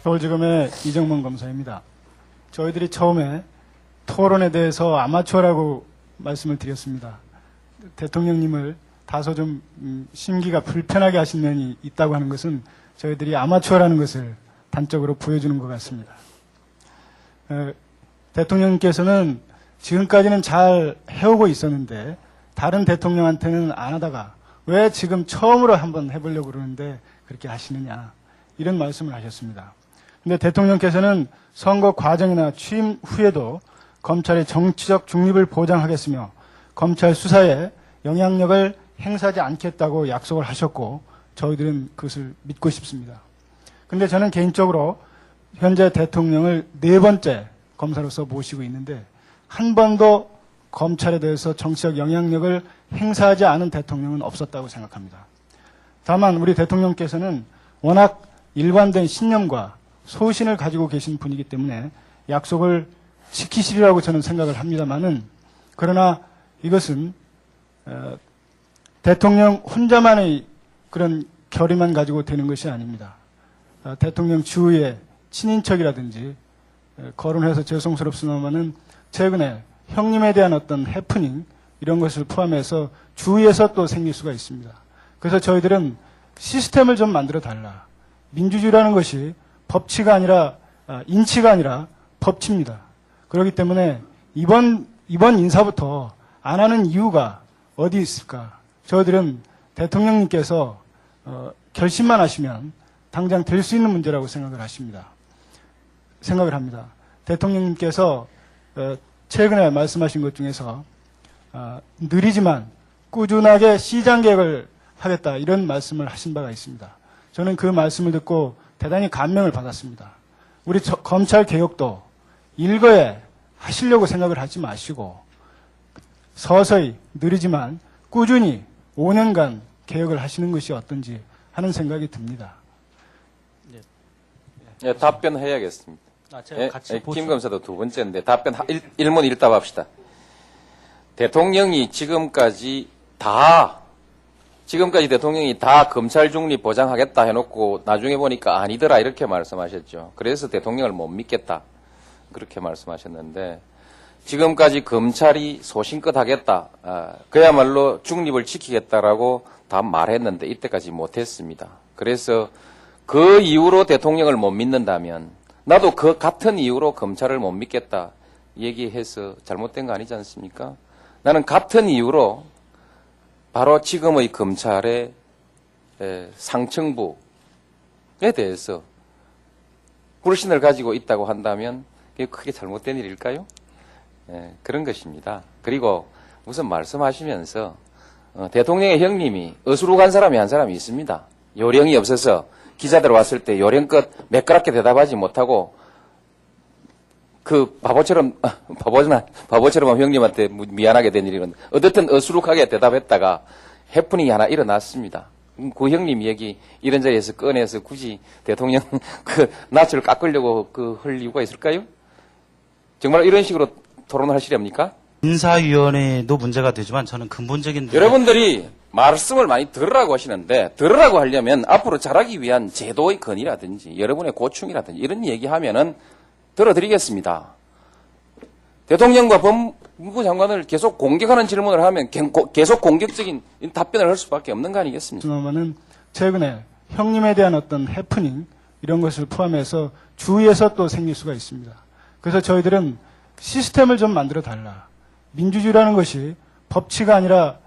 서울지검의 이정문 검사입니다. 저희들이 처음에 토론에 대해서 아마추어라고 말씀을 드렸습니다. 대통령님을 다소 좀 심기가 불편하게 하신 면이 있다고 하는 것은 저희들이 아마추어라는 것을 단적으로 보여주는 것 같습니다. 대통령님께서는 지금까지는 잘 해오고 있었는데 다른 대통령한테는 안 하다가 왜 지금 처음으로 한번 해보려고 그러는데 그렇게 하시느냐 이런 말씀을 하셨습니다. 근데 대통령께서는 선거 과정이나 취임 후에도 검찰의 정치적 중립을 보장하겠으며 검찰 수사에 영향력을 행사하지 않겠다고 약속을 하셨고 저희들은 그것을 믿고 싶습니다. 근데 저는 개인적으로 현재 대통령을 4번째 검사로서 모시고 있는데 한 번도 검찰에 대해서 정치적 영향력을 행사하지 않은 대통령은 없었다고 생각합니다. 다만 우리 대통령께서는 워낙 일관된 신념과 소신을 가지고 계신 분이기 때문에 약속을 지키시리라고 저는 생각을 합니다만은 그러나 이것은 대통령 혼자만의 그런 결의만 가지고 되는 것이 아닙니다. 대통령 주위의 친인척이라든지 거론해서 죄송스럽습니다만은 최근에 형님에 대한 어떤 해프닝 이런 것을 포함해서 주위에서 또 생길 수가 있습니다. 그래서 저희들은 시스템을 좀 만들어 달라. 민주주의라는 것이 법치가 아니라 인치가 아니라 법치입니다. 그렇기 때문에 이번 인사부터 안 하는 이유가 어디 있을까? 저희들은 대통령님께서 결심만 하시면 당장 될 수 있는 문제라고 생각을 합니다. 대통령님께서 최근에 말씀하신 것 중에서 느리지만 꾸준하게 시장 개혁을 하겠다 이런 말씀을 하신 바가 있습니다. 저는 그 말씀을 듣고 대단히 감명을 받았습니다. 우리 검찰 개혁도 일거에 하시려고 생각을 하지 마시고 서서히 느리지만 꾸준히 5년간 개혁을 하시는 것이 어떤지 하는 생각이 듭니다. 예, 답변해야겠습니다. 제가 같이 김 검사도 2번째인데 답변 1문 1답 합시다. 대통령이 지금까지 대통령이 다 검찰 중립 보장하겠다 해놓고 나중에 보니까 아니더라 이렇게 말씀하셨죠. 그래서 대통령을 못 믿겠다 그렇게 말씀하셨는데 지금까지 검찰이 소신껏 하겠다 그야말로 중립을 지키겠다라고 다 말했는데 이때까지 못했습니다. 그래서 그 이후로 대통령을 못 믿는다면 나도 그 같은 이유로 검찰을 못 믿겠다 얘기해서 잘못된 거 아니지 않습니까? 나는 같은 이유로 바로 지금의 검찰의 상층부에 대해서 불신을 가지고 있다고 한다면 그게 크게 잘못된 일일까요? 그런 것입니다. 그리고 우선 말씀하시면서 대통령의 형님이 어수룩한 사람이 한 사람이 있습니다. 요령이 없어서 기자들 왔을 때 요령껏 매끄럽게 대답하지 못하고 그 바보처럼 형님한테 미안하게 된 일이 있는데 어쨌든 어수룩하게 대답했다가 해프닝이 하나 일어났습니다. 그 형님 얘기 이런 자리에서 꺼내서 굳이 대통령 그 낯을 깎으려고 할 이유가 있을까요? 정말 이런 식으로 토론을 하시렵니까? 인사위원회도 문제가 되지만 저는 근본적인 여러분들이 말씀을 많이 들으라고 하시는데 들으라고 하려면 앞으로 잘하기 위한 제도의 건의라든지 여러분의 고충이라든지 이런 얘기하면은 들어드리겠습니다. 대통령과 법무부 장관을 계속 공격하는 질문을 하면 계속 공격적인 답변을 할 수밖에 없는 거 아니겠습니까? 최근에 형님에 대한 어떤 해프닝 이런 것을 포함해서 주위에서 또 생길 수가 있습니다. 그래서 저희들은 시스템을 좀 만들어 달라. 민주주의라는 것이 법치가 아니라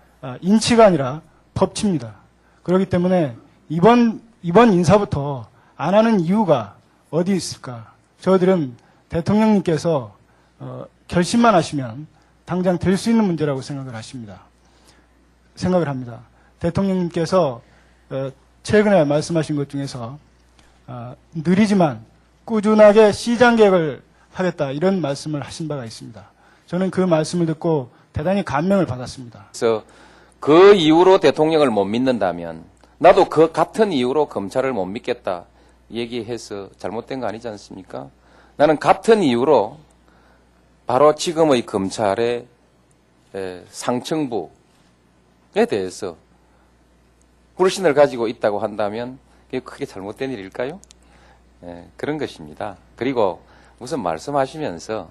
인치가 아니라 법치입니다. 그렇기 때문에 이번 인사부터 안 하는 이유가 어디 있을까? 저희들은 대통령님께서 결심만 하시면 당장 될 수 있는 문제라고 생각을 합니다. 대통령님께서 최근에 말씀하신 것 중에서 느리지만 꾸준하게 시장 개혁을 하겠다 이런 말씀을 하신 바가 있습니다. 저는 그 말씀을 듣고 대단히 감명을 받았습니다. 그래서 그 이후로 대통령을 못 믿는다면 나도 그 같은 이유로 검찰을 못 믿겠다 얘기해서 잘못된 거 아니지 않습니까? 나는 같은 이유로 바로 지금의 검찰의 상층부에 대해서 불신을 가지고 있다고 한다면 그게 크게 잘못된 일일까요? 예, 그런 것입니다. 그리고 무슨 말씀하시면서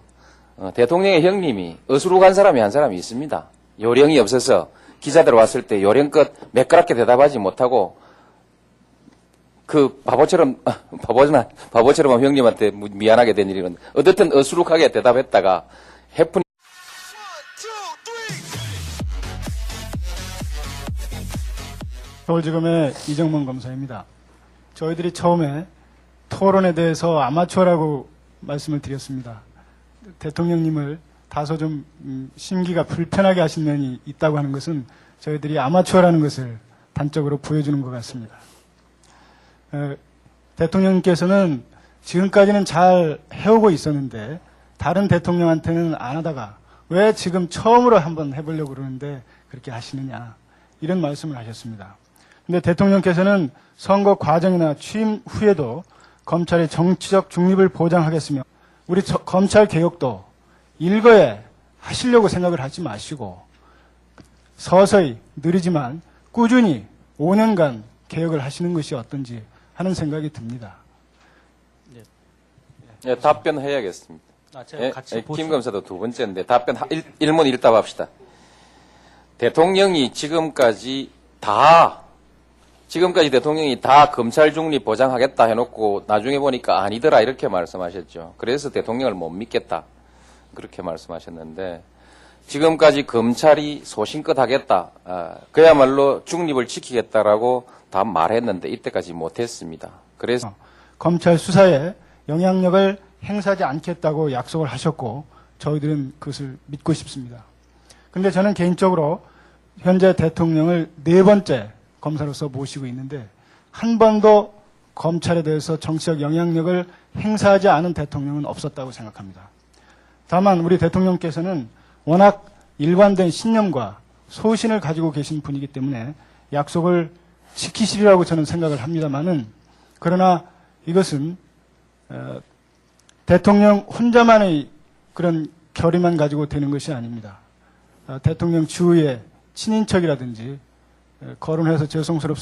대통령의 형님이 어수룩한 사람이 한 사람이 있습니다. 요령이 없어서 기자들 왔을 때 요령껏 매끄럽게 대답하지 못하고 그 바보처럼 형님한테 미안하게 된 일은 어떻든 어수룩하게 대답했다가 해프닝. 서울지검의 이정문 검사입니다. 저희들이 처음에 토론에 대해서 아마추어라고 말씀을 드렸습니다. 대통령님을 다소 좀 심기가 불편하게 하신 면이 있다고 하는 것은 저희들이 아마추어라는 것을 단적으로 보여주는 것 같습니다. 대통령님께서는 지금까지는 잘 해오고 있었는데 다른 대통령한테는 안 하다가 왜 지금 처음으로 한번 해보려고 그러는데 그렇게 하시느냐 이런 말씀을 하셨습니다. 근데 대통령께서는 선거 과정이나 취임 후에도 검찰의 정치적 중립을 보장하겠으며 우리 검찰 개혁도 일거에 하시려고 생각을 하지 마시고 서서히 느리지만 꾸준히 5년간 개혁을 하시는 것이 어떤지 하는 생각이 듭니다. 예, 답변해야겠습니다. 제가 같이 김 검사도 두 번째인데 답변 일문 일답 합시다. 대통령이 지금까지 대통령이 다 검찰 중립 보장하겠다 해놓고 나중에 보니까 아니더라 이렇게 말씀하셨죠. 그래서 대통령을 못 믿겠다 그렇게 말씀하셨는데 지금까지 검찰이 소신껏 하겠다 그야말로 중립을 지키겠다라고 다 말했는데 이때까지 못했습니다. 그래서 검찰 수사에 영향력을 행사하지 않겠다고 약속을 하셨고 저희들은 그것을 믿고 싶습니다. 그런데 저는 개인적으로 현재 대통령을 4번째 검사로서 모시고 있는데 한 번도 검찰에 대해서 정치적 영향력을 행사하지 않은 대통령은 없었다고 생각합니다. 다만 우리 대통령께서는 워낙 일관된 신념과 소신을 가지고 계신 분이기 때문에 약속을 지키시리라고 저는 생각을 합니다만은 그러나 이것은 대통령 혼자만의 그런 결의만 가지고 되는 것이 아닙니다. 대통령 주위의 친인척이라든지 거론해서 죄송스럽습니다.